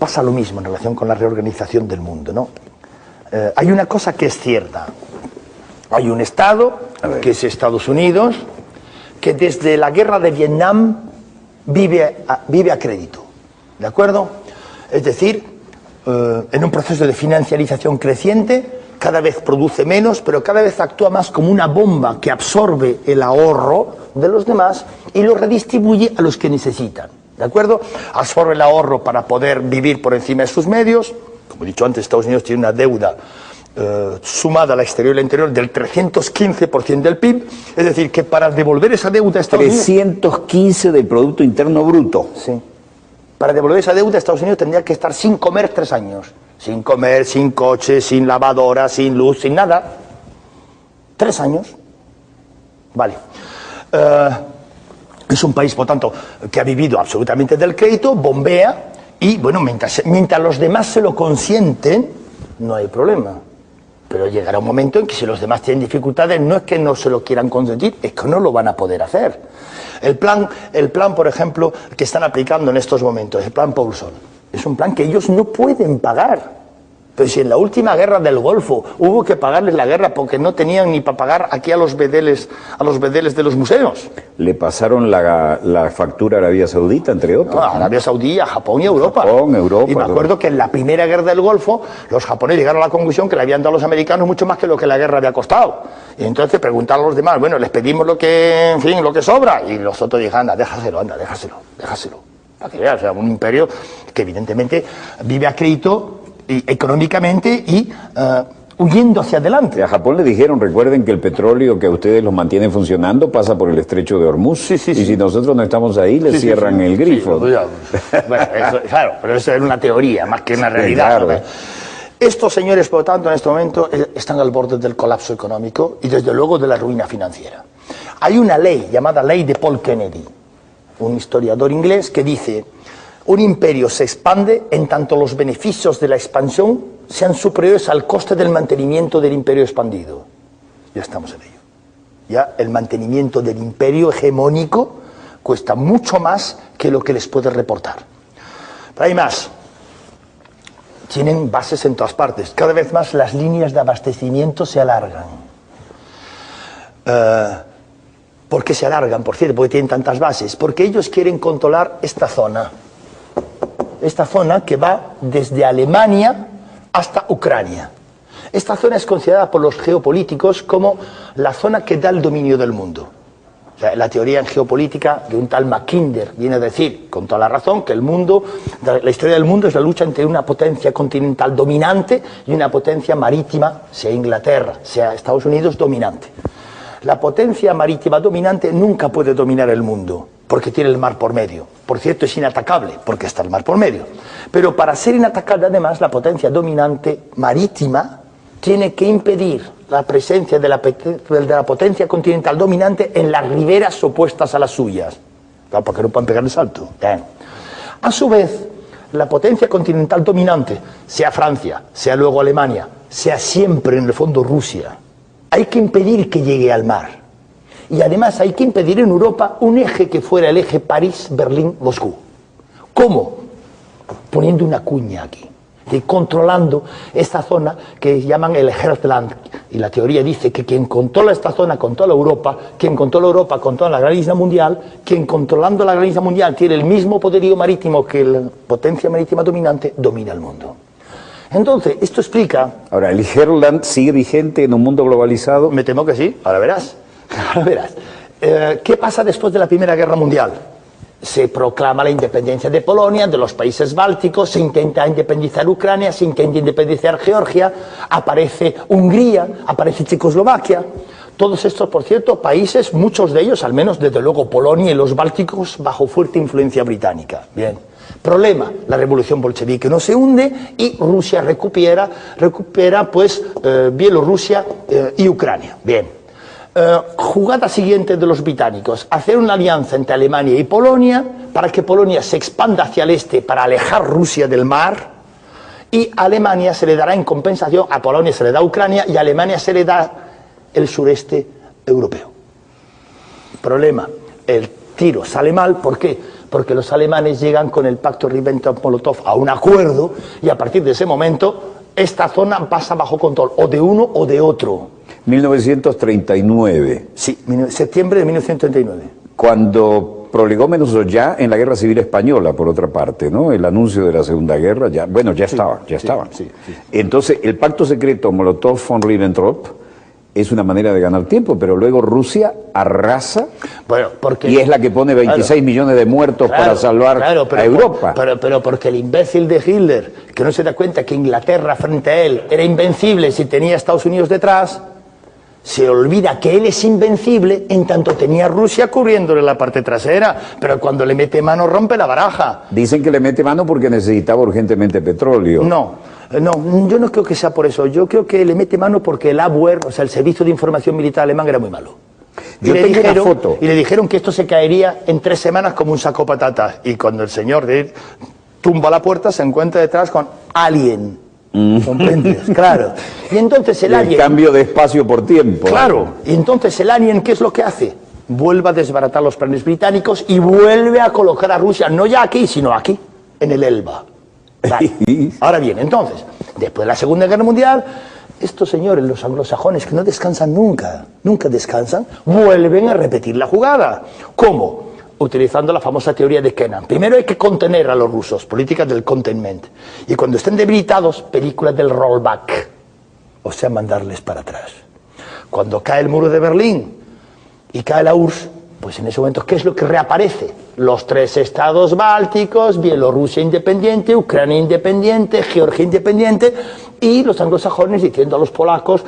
pasa lo mismo en relación con la reorganización del mundo, ¿no? Hay una cosa que es cierta. Hay un Estado, que es Estados Unidos, que desde la guerra de Vietnam vive a crédito, ¿de acuerdo? Es decir, en un proceso de financiarización creciente, cada vez produce menos, pero cada vez actúa más como una bomba que absorbe el ahorro de los demás y lo redistribuye a los que necesitan, ¿de acuerdo? Absorbe el ahorro para poder vivir por encima de sus medios. Como he dicho antes, Estados Unidos tiene una deuda sumada al exterior y al interior del 315% del PIB, es decir, que para devolver esa deuda a Estados Unidos... 315 del Producto Interno Bruto. Sí. Para devolver esa deuda a Estados Unidos tendría que estar sin comer 3 años. Sin comer, sin coche, sin lavadora, sin luz, sin nada. 3 años. Vale. Es un país, por tanto, que ha vivido absolutamente del crédito, bombea, y bueno, mientras los demás se lo consienten, no hay problema. Pero llegará un momento en que si los demás tienen dificultades, no es que no se lo quieran consentir, es que no lo van a poder hacer. El plan, por ejemplo, que están aplicando en estos momentos, el plan Paulson, es un plan que ellos no pueden pagar. Pero si en la última guerra del Golfo hubo que pagarles la guerra porque no tenían ni para pagar aquí a los bedeles de los museos. Le pasaron la factura a Arabia Saudita, entre otros. A Arabia Saudí, a Japón y a Europa. Japón, Europa. Y me acuerdo que en la primera guerra del Golfo los japoneses llegaron a la conclusión que le habían dado a los americanos mucho más que lo que la guerra había costado. Y entonces preguntaron a los demás, bueno, les pedimos lo que sobra. Y los otros dijeron, anda, déjaselo. Para que veas, o sea, un imperio que evidentemente vive a crédito y económicamente y huyendo hacia adelante. A Japón le dijeron, recuerden que el petróleo que ustedes los mantienen funcionando pasa por el estrecho de Hormuz. Sí. Si nosotros no estamos ahí, les cierran el grifo. Bueno, eso, claro, pero eso es una teoría más que una realidad. Claro. ¿No? Estos señores, por lo tanto, en este momento están al borde del colapso económico y desde luego de la ruina financiera. Hay una ley llamada Ley de Paul Kennedy, un historiador inglés, que dice: un imperio se expande en tanto los beneficios de la expansión sean superiores al coste del mantenimiento del imperio expandido. Ya estamos en ello. Ya el mantenimiento del imperio hegemónico cuesta mucho más que lo que les puede reportar. Pero hay más. Tienen bases en todas partes. Cada vez más las líneas de abastecimiento se alargan. ¿Por qué se alargan? Por cierto, porque tienen tantas bases. Porque ellos quieren controlar esta zona que va desde Alemania hasta Ucrania. Esta zona es considerada por los geopolíticos como la zona que da el dominio del mundo. O sea, la teoría en geopolítica de un tal Mackinder viene a decir, con toda la razón, que el mundo, la historia del mundo es la lucha entre una potencia continental dominante y una potencia marítima, sea Inglaterra, sea Estados Unidos, dominante. La potencia marítima dominante nunca puede dominar el mundo, porque tiene el mar por medio. Por cierto, es inatacable, porque está el mar por medio. Pero para ser inatacable, además, la potencia dominante marítima tiene que impedir la presencia de la potencia continental dominante en las riberas opuestas a las suyas. Claro, porque no pueden pegar el salto. A su vez, la potencia continental dominante, sea Francia, sea luego Alemania, sea siempre en el fondo Rusia, hay que impedir que llegue al mar. Y además hay que impedir en Europa un eje que fuera el eje París-Berlín-Moscú. ¿Cómo? Poniendo una cuña aquí, y controlando esta zona que llaman el Heartland. Y la teoría dice que quien controla esta zona controla Europa, quien controla Europa controla la gran isla mundial, quien controlando la gran isla mundial tiene el mismo poderío marítimo que la potencia marítima dominante, domina el mundo. Entonces, esto explica... Ahora, ¿el Heartland sigue vigente en un mundo globalizado? Me temo que sí, ahora verás. Ahora verás. ¿Qué pasa después de la Primera Guerra Mundial? Se proclama la independencia de Polonia, de los países bálticos, se intenta independizar Ucrania, se intenta independizar Georgia, aparece Hungría, aparece Checoslovaquia. Todos estos, por cierto, países, muchos de ellos, al menos desde luego Polonia y los bálticos, bajo fuerte influencia británica. Bien. Problema, la revolución bolchevique no se hunde y Rusia recupera pues Bielorrusia y Ucrania. Bien. Jugada siguiente de los británicos, hacer una alianza entre Alemania y Polonia para que Polonia se expanda hacia el este para alejar Rusia del mar, y a Alemania se le dará en compensación, a Polonia se le da Ucrania y a Alemania se le da el sureste europeo. Problema, el tiro sale mal, ¿por qué? porque los alemanes llegan con el pacto Ribbentrop-Molotov a un acuerdo y a partir de ese momento esta zona pasa bajo control o de uno o de otro. 1939. Sí, septiembre de 1939. Cuando prolegómenos ya en la Guerra Civil Española, por otra parte, ¿no? El anuncio de la Segunda Guerra, ya estaba. Sí. Entonces, el pacto secreto Molotov-Ribbentrop es una manera de ganar tiempo, pero luego Rusia arrasa y es la que pone 26 millones de muertos para salvar a Europa. Pero porque el imbécil de Hitler, que no se da cuenta que Inglaterra frente a él era invencible si tenía a Estados Unidos detrás, se olvida que él es invencible en tanto tenía a Rusia cubriéndole la parte trasera, pero cuando le mete mano rompe la baraja. Dicen que le mete mano porque necesitaba urgentemente petróleo. No, yo no creo que sea por eso. Yo creo que le mete mano porque el Abwehr, o sea, el Servicio de Información Militar alemán, era muy malo. Y le dijeron que esto se caería en 3 semanas como un saco de patatas. Y cuando el señor tumba la puerta, se encuentra detrás con Alien. ¿Comprendes? Claro. Y entonces el Alien... cambio de espacio por tiempo. Claro. Y entonces el Alien, ¿qué es lo que hace? Vuelve a desbaratar los planes británicos y vuelve a colocar a Rusia, no ya aquí, sino aquí, en el Elba. Vale. Ahora bien, entonces, después de la Segunda Guerra Mundial, estos señores, los anglosajones, que no descansan nunca descansan, vuelven a repetir la jugada. ¿Cómo? Utilizando la famosa teoría de Kennan. Primero hay que contener a los rusos, políticas del containment. Y cuando estén debilitados, películas del rollback. O sea, mandarles para atrás. Cuando cae el muro de Berlín y cae la URSS, pues en ese momento, ¿qué es lo que reaparece? Los 3 estados bálticos, Bielorrusia independiente, Ucrania independiente, Georgia independiente, y los anglosajones diciendo a los polacos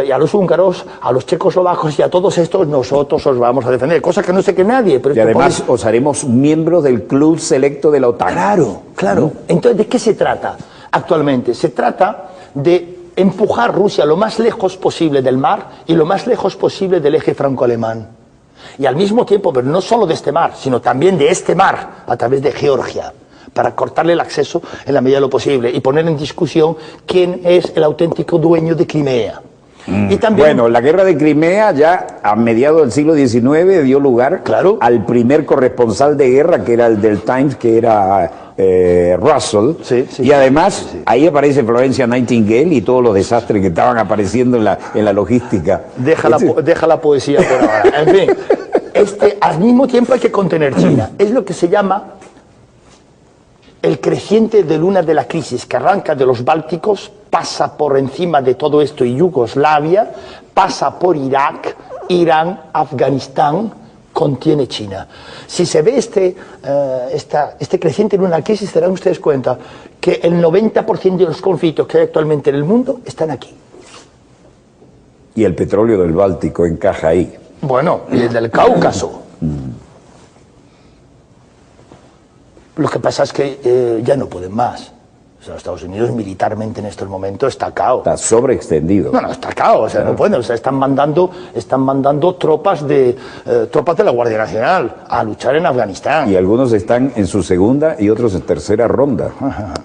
y a los húngaros, a los checoslovacos y a todos estos, nosotros os vamos a defender, cosa que no sé que nadie. Pero y además os haremos miembros del club selecto de la OTAN. Claro. Entonces, ¿de qué se trata actualmente? Se trata de empujar Rusia lo más lejos posible del mar y lo más lejos posible del eje franco-alemán. Y al mismo tiempo, pero no solo de este mar, sino también de este mar, a través de Georgia, para cortarle el acceso en la medida de lo posible y poner en discusión quién es el auténtico dueño de Crimea. Y también, bueno, la guerra de Crimea ya a mediados del siglo XIX dio lugar al primer corresponsal de guerra, que era el del Times, que era Russell, y además ahí aparece Florencia Nightingale y todos los desastres que estaban apareciendo en la logística. Deja la poesía por ahora. En fin, al mismo tiempo hay que contener China. Es lo que se llama el creciente de luna de la crisis, que arranca de los Bálticos, pasa por encima de todo esto y Yugoslavia, pasa por Irak, Irán, Afganistán, contiene China. Si se ve este creciente luna de la crisis, se darán ustedes cuenta que el 90% de los conflictos que hay actualmente en el mundo están aquí. Y el petróleo del Báltico encaja ahí. Bueno, y el del Cáucaso. Lo que pasa es que ya no pueden más. O sea, Estados Unidos militarmente en estos momentos está cao. Está sobreextendido. No, está cao, o sea, no pueden. O sea, están mandando tropas de la Guardia Nacional a luchar en Afganistán. Y algunos están en su segunda y otros en tercera ronda.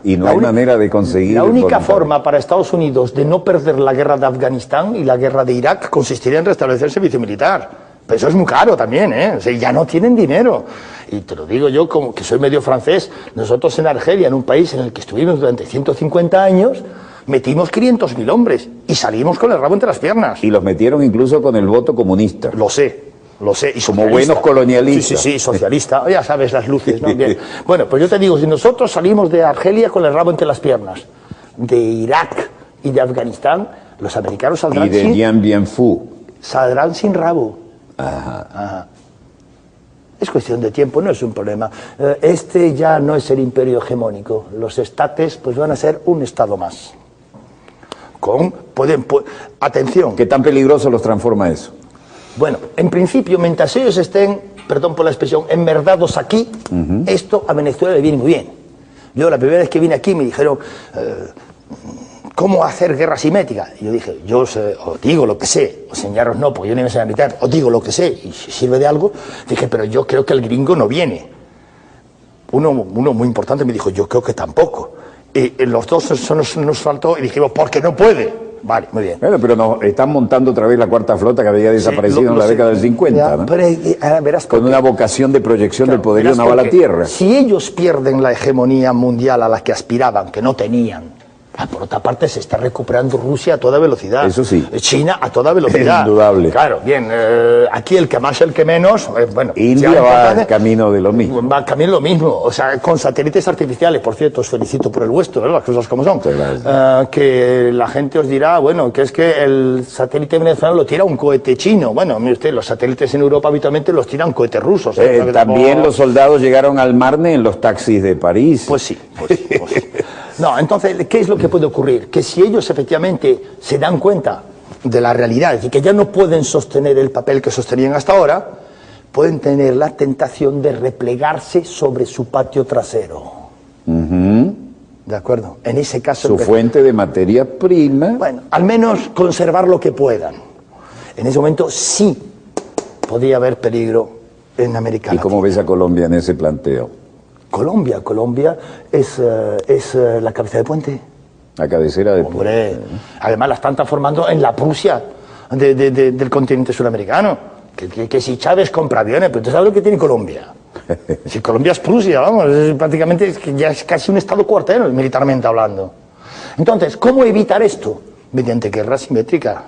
Y no hay manera de conseguir... La única forma para Estados Unidos de no perder la guerra de Afganistán y la guerra de Irak consistiría en restablecer el servicio militar. Pero eso es muy caro también, ¿eh? O sea, ya no tienen dinero. Y te lo digo yo, como que soy medio francés, nosotros en Argelia, en un país en el que estuvimos durante 150 años, metimos 500.000 hombres y salimos con el rabo entre las piernas. Y los metieron incluso con el voto comunista. Lo sé. Y como buenos colonialistas. Sí, socialista. Ya sabes las luces, ¿no? Bien. Bueno, pues yo te digo, si nosotros salimos de Argelia con el rabo entre las piernas, de Irak y de Afganistán, los americanos saldrán sin rabo. Ajá. Es cuestión de tiempo, no es un problema. Este ya no es el imperio hegemónico. Los estates pues van a ser un estado más. Atención. ¿Qué tan peligroso los transforma eso? Bueno, en principio, mientras ellos estén, perdón por la expresión, enmerdados aquí, esto a Venezuela le viene muy bien. Yo la primera vez que vine aquí me dijeron... ¿cómo hacer guerra simétrica? Y yo dije, os digo lo que sé, os enseñaros no, porque yo no me sé a militar, os digo lo que sé, y si sirve de algo, dije, pero yo creo que el gringo no viene. Uno muy importante me dijo, yo creo que tampoco. Y los dos nos faltó y dijimos, porque no puede. Vale, muy bien. Bueno, pero nos están montando otra vez la cuarta flota que había desaparecido en la década del 50, ¿no? Pero, verás con una vocación de proyección del poderío naval a tierra. Si ellos pierden la hegemonía mundial a la que aspiraban, que no tenían, por otra parte se está recuperando Rusia a toda velocidad. Eso sí. China a toda velocidad. Indudable. Claro, bien, aquí el que más, el que menos, bueno. India va camino de lo mismo. Va camino de lo mismo, o sea, con satélites artificiales, por cierto, os felicito por el vuestro, las cosas como son. Que la gente os dirá, bueno, que es que el satélite venezolano lo tira un cohete chino. Bueno, mire usted, los satélites en Europa habitualmente los tiran cohetes rusos. También los soldados llegaron al Marne en los taxis de París. Pues sí, pues sí. No, entonces, ¿qué es lo que puede ocurrir? Que si ellos efectivamente se dan cuenta de la realidad y que ya no pueden sostener el papel que sostenían hasta ahora, pueden tener la tentación de replegarse sobre su patio trasero. ¿De acuerdo? En ese caso... Su fuente de materia prima. Bueno, al menos conservar lo que puedan. En ese momento sí podría haber peligro en América Latina. ¿Y cómo ves a Colombia en ese planteo? Colombia es la cabeza de puente. La cabecera de puente. Además la están transformando en la Prusia del continente sudamericano. Que si Chávez compra aviones, pero ¿tú sabes lo que tiene Colombia? Si Colombia es Prusia, vamos, prácticamente ya es casi un estado cuartero, militarmente hablando. Entonces, ¿cómo evitar esto? Mediante guerra simétrica.